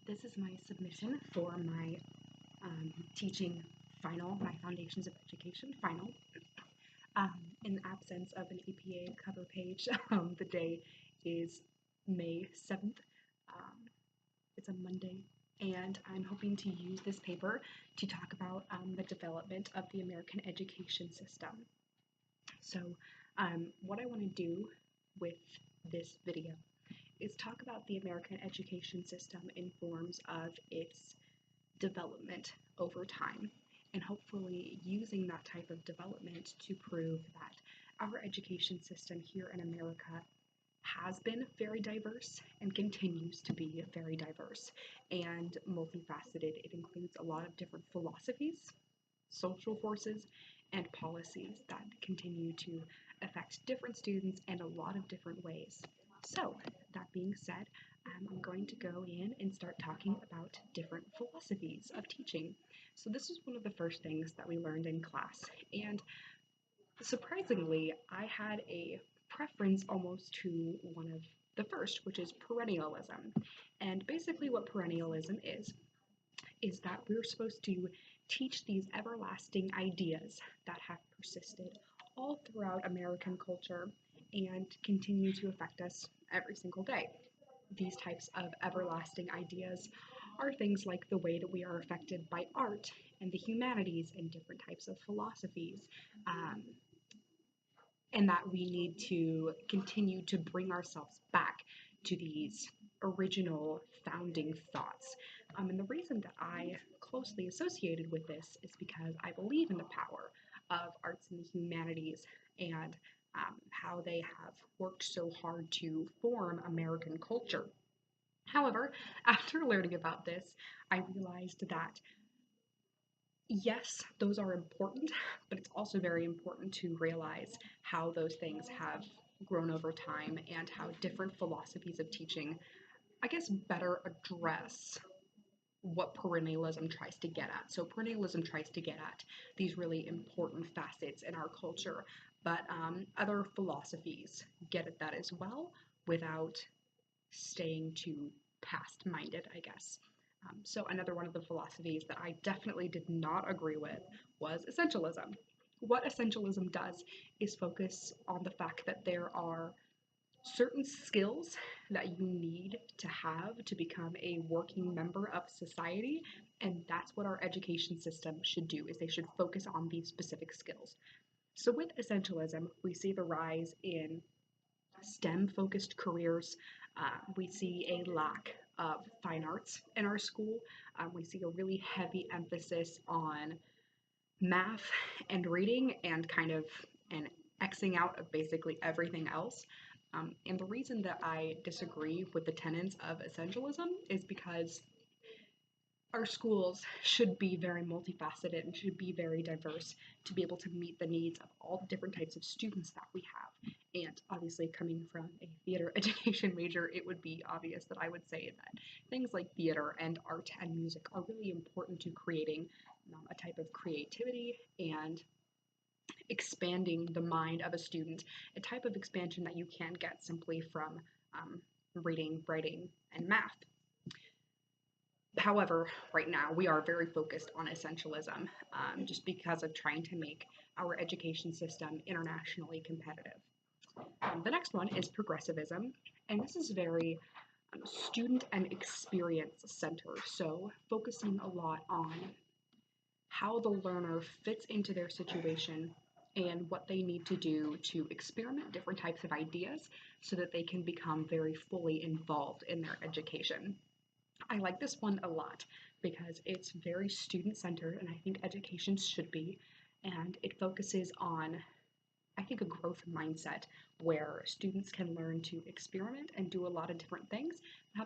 This is my submission for my teaching final, my Foundations of Education final. In the absence of an APA cover page, the day is May 7th. It's a Monday, and I'm hoping to use this paper to talk about the development of the American education system. So what I want to do with this video is talk about the American education system in forms of its development over time, and hopefully using that type of development to prove that our education system here in America has been very diverse and continues to be very diverse and multifaceted. It includes a lot of different philosophies, social forces, and policies that continue to affect different students in a lot of different ways. So, that being said, I'm going to go in and start talking about different philosophies of teaching. So this is one of the first things that we learned in class, and surprisingly, I had a preference almost to one of the first, which is perennialism. And basically what perennialism is that we're supposed to teach these everlasting ideas that have persisted all throughout American culture and continue to affect us every single day. These types of everlasting ideas are things like the way that we are affected by art and the humanities and different types of philosophies, um, and that we need to continue to bring ourselves back to these original founding thoughts. And the reason that I closely associated with this is because I believe in the power of arts and the humanities and how they have worked so hard to form American culture. However, after learning about this, I realized that yes, those are important, but it's also very important to realize how those things have grown over time and how different philosophies of teaching, I guess, better address what perennialism tries to get at. So, perennialism tries to get at these really important facets in our culture, but other philosophies get at that as well without staying too past minded, I guess. So another one of the philosophies that I definitely did not agree with was essentialism. What essentialism does is focus on the fact that there are certain skills that you need to have to become a working member of society, and that's what our education system should do, is they should focus on these specific skills. So with essentialism, we see the rise in STEM-focused careers. We see a lack of fine arts in our school. We see a really heavy emphasis on math and reading and kind of an Xing out of basically everything else. And the reason that I disagree with the tenets of essentialism is because our schools should be very multifaceted and should be very diverse to be able to meet the needs of all the different types of students that we have. And obviously, coming from a theater education major, it would be obvious that I would say that things like theater and art and music are really important to creating a type of creativity and expanding the mind of a student, a type of expansion that you can't get simply from reading, writing, and math. However, right now we are very focused on essentialism just because of trying to make our education system internationally competitive. The next one is progressivism, and this is very student and experience centered, so focusing a lot on how the learner fits into their situation and what they need to do to experiment different types of ideas so that they can become very fully involved in their education. I like this one a lot because it's very student-centered, and I think education should be, and it focuses on, I think, a growth mindset where students can learn to experiment and do a lot of different things. Now,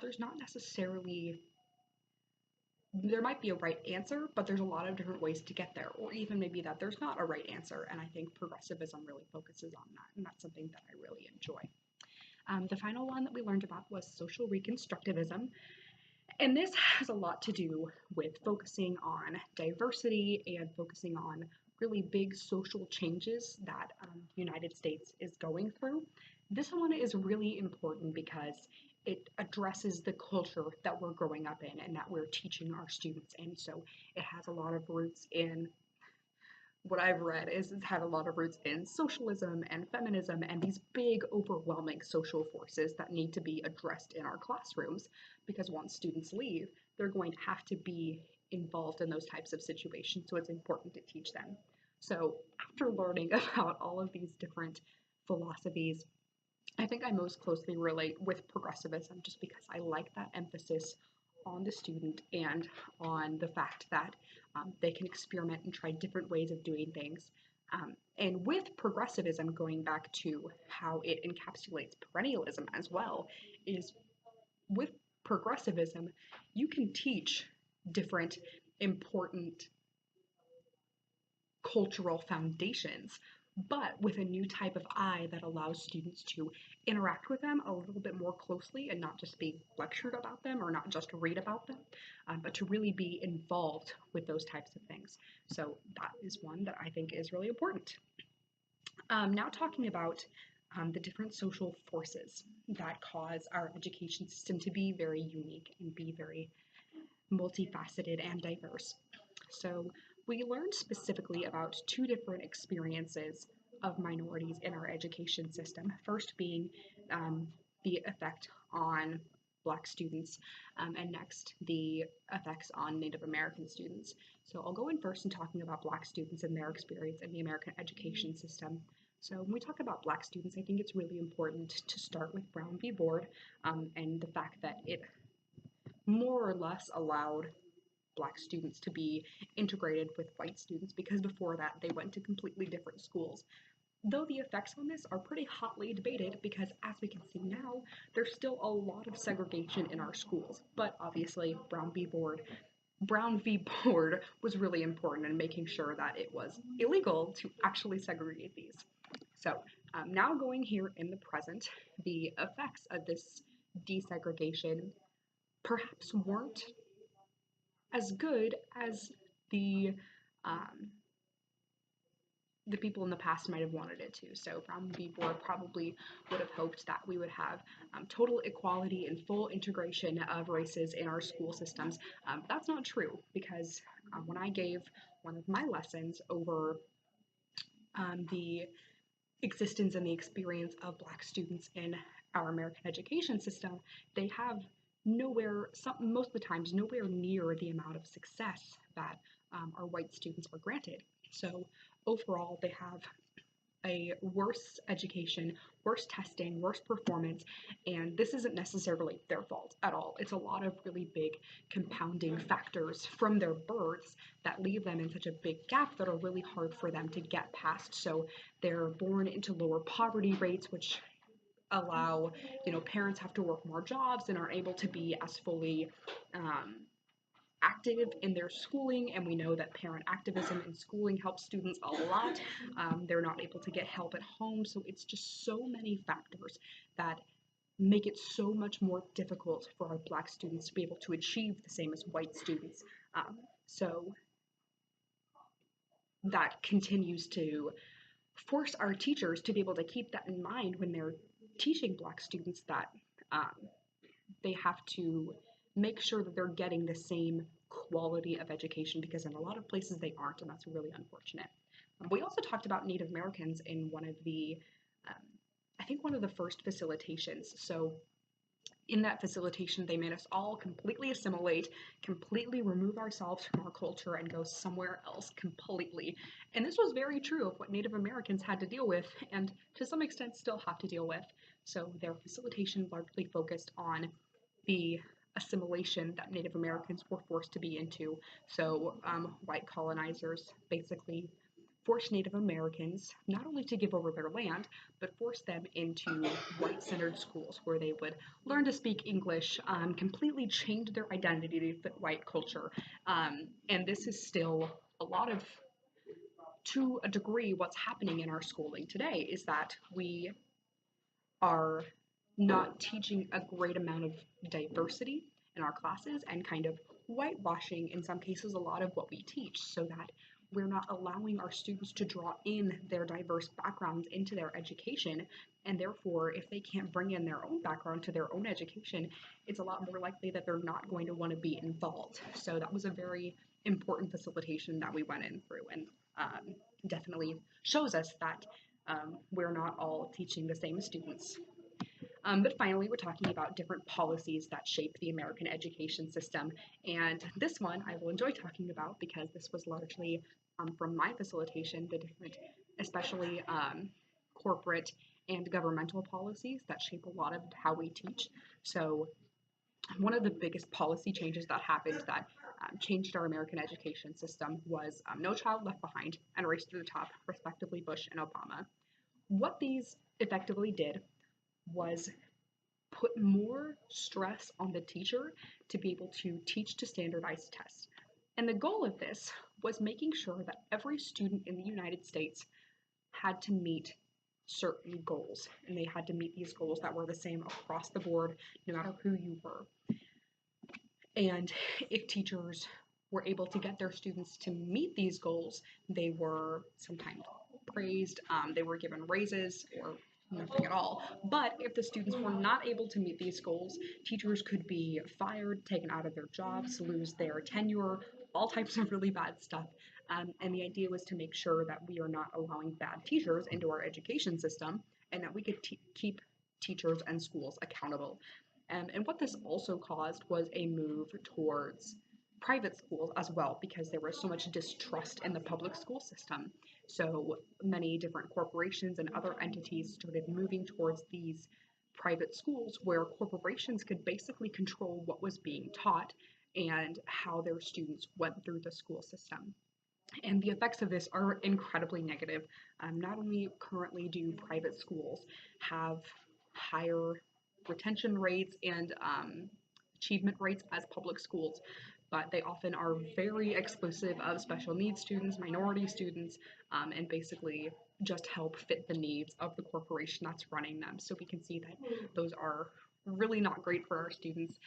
there might be a right answer, but there's a lot of different ways to get there, or even maybe that there's not a right answer, and I think progressivism really focuses on that, and that's something that I really enjoy. The final one that we learned about was social reconstructivism. And this has a lot to do with focusing on diversity and focusing on really big social changes that the United States is going through. This one is really important because it addresses the culture that we're growing up in and that we're teaching our students in. So it has a lot of roots in what I've read is it's had a lot of roots in socialism and feminism and these big, overwhelming social forces that need to be addressed in our classrooms because once students leave, they're going to have to be involved in those types of situations. So it's important to teach them. So after learning about all of these different philosophies, I think I most closely relate with progressivism just because I like that emphasis on the student and on the fact that they can experiment and try different ways of doing things. And with progressivism, going back to how it encapsulates perennialism as well, is with progressivism, you can teach different important cultural foundations, but with a new type of eye that allows students to interact with them a little bit more closely and not just be lectured about them or not just read about them, but to really be involved with those types of things. So that is one that I think is really important. Now talking about the different social forces that cause our education system to be very unique and be very multifaceted and diverse. So we learned specifically about two different experiences of minorities in our education system. First being um, the effect on Black students, and next the effects on Native American students. So I'll go in first in talking about Black students and their experience in the American education system. So when we talk about Black students, I think it's really important to start with Brown v. Board, and the fact that it more or less allowed Black students to be integrated with white students because before that they went to completely different schools. Though the effects on this are pretty hotly debated because as we can see now, there's still a lot of segregation in our schools. But obviously Brown v. Board was really important in making sure that it was illegal to actually segregate these. So now going here in the present, the effects of this desegregation perhaps weren't as good as the um, the people in the past might have wanted it to. So Brown v. Board probably would have hoped that we would have total equality and full integration of races in our school systems. That's not true because when I gave one of my lessons over the existence and the experience of Black students in our American education system, they have most of the times, nowhere near the amount of success that our white students are granted. So overall, they have a worse education, worse testing, worse performance, and this isn't necessarily their fault at all. It's a lot of really big compounding factors from their births that leave them in such a big gap that are really hard for them to get past. So they're born into lower poverty rates, which allow, parents have to work more jobs and aren't able to be as fully active in their schooling, and we know that parent activism in schooling helps students a lot. They're not able to get help at home, so it's just so many factors that make it so much more difficult for our Black students to be able to achieve the same as white students. So that continues to force our teachers to be able to keep that in mind when they're teaching Black students that um, they have to make sure that they're getting the same quality of education because in a lot of places they aren't, and that's really unfortunate. We also talked about Native Americans in one of the, um, I think one of the first facilitations. So in that facilitation, they made us all completely assimilate, completely remove ourselves from our culture and go somewhere else completely. And this was very true of what Native Americans had to deal with and to some extent still have to deal with. So their facilitation largely focused on the assimilation that Native Americans were forced to be into. So white colonizers basically forced Native Americans not only to give over their land, but forced them into white-centered schools where they would learn to speak English, completely change their identity to fit white culture. And this is still a lot of, to a degree, what's happening in our schooling today is that we are not teaching a great amount of diversity in our classes and kind of whitewashing, in some cases, a lot of what we teach so that we're not allowing our students to draw in their diverse backgrounds into their education. And therefore, if they can't bring in their own background to their own education, it's a lot more likely that they're not going to want to be involved. So that was a very important facilitation that we went in through, and definitely shows us that we're not all teaching the same students. But finally, we're talking about different policies that shape the American education system. And this one I will enjoy talking about because this was largely from my facilitation, the different, especially corporate and governmental policies that shape a lot of how we teach. So one of the biggest policy changes that happened that changed our American education system was No Child Left Behind and Race to the Top, respectively Bush and Obama. What these effectively did was put more stress on the teacher to be able to teach to standardized tests. And the goal of this was making sure that every student in the United States had to meet certain goals, and they had to meet these goals that were the same across the board, no matter who you were. And if teachers were able to get their students to meet these goals, they were sometimes praised, they were given raises or nothing at all. But if the students were not able to meet these goals, teachers could be fired, taken out of their jobs, lose their tenure, all types of really bad stuff. And the idea was to make sure that we are not allowing bad teachers into our education system and that we could keep teachers and schools accountable. And what this also caused was a move towards private schools as well, because there was so much distrust in the public school system. So many different corporations and other entities started moving towards these private schools where corporations could basically control what was being taught and how their students went through the school system. And the effects of this are incredibly negative. Not only currently do private schools have higher retention rates and achievement rates as public schools, but they often are very exclusive of special needs students, minority students, and basically just help fit the needs of the corporation that's running them. So we can see that those are really not great for our students.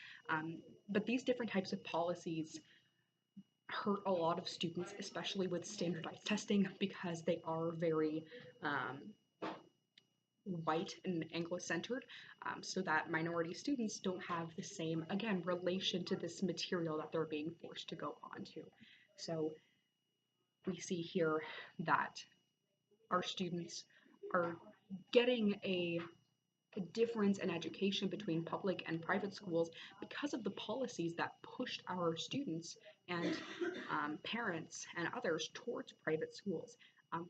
But these different types of policies hurt a lot of students, especially with standardized testing, because they are very white and Anglo-centered, so that minority students don't have the same, again, relation to this material that they're being forced to go on to. So we see here that our students are getting a difference in education between public and private schools because of the policies that pushed our students and parents and others towards private schools.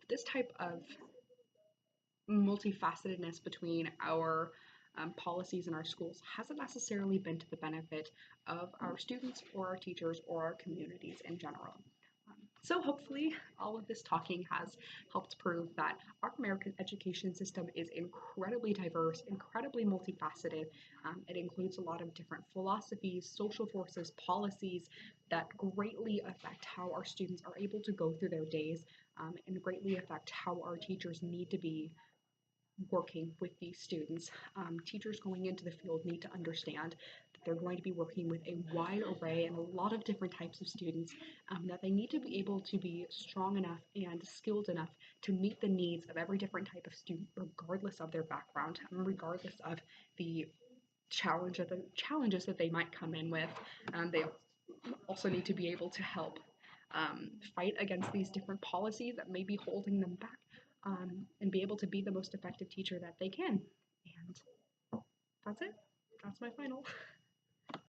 This type of multifacetedness between our policies in our schools hasn't necessarily been to the benefit of our students or our teachers or our communities in general. So hopefully all of this talking has helped prove that our American education system is incredibly diverse, incredibly multifaceted. It includes a lot of different philosophies, social forces, policies that greatly affect how our students are able to go through their days, and greatly affect how our teachers need to be working with these students. Teachers going into the field need to understand that they're going to be working with a wide array and a lot of different types of students, that they need to be able to be strong enough and skilled enough to meet the needs of every different type of student, regardless of their background, and regardless of the challenges that they might come in with. They also need to be able to help fight against these different policies that may be holding them back, and be able to be the most effective teacher that they can. And that's it. That's my final.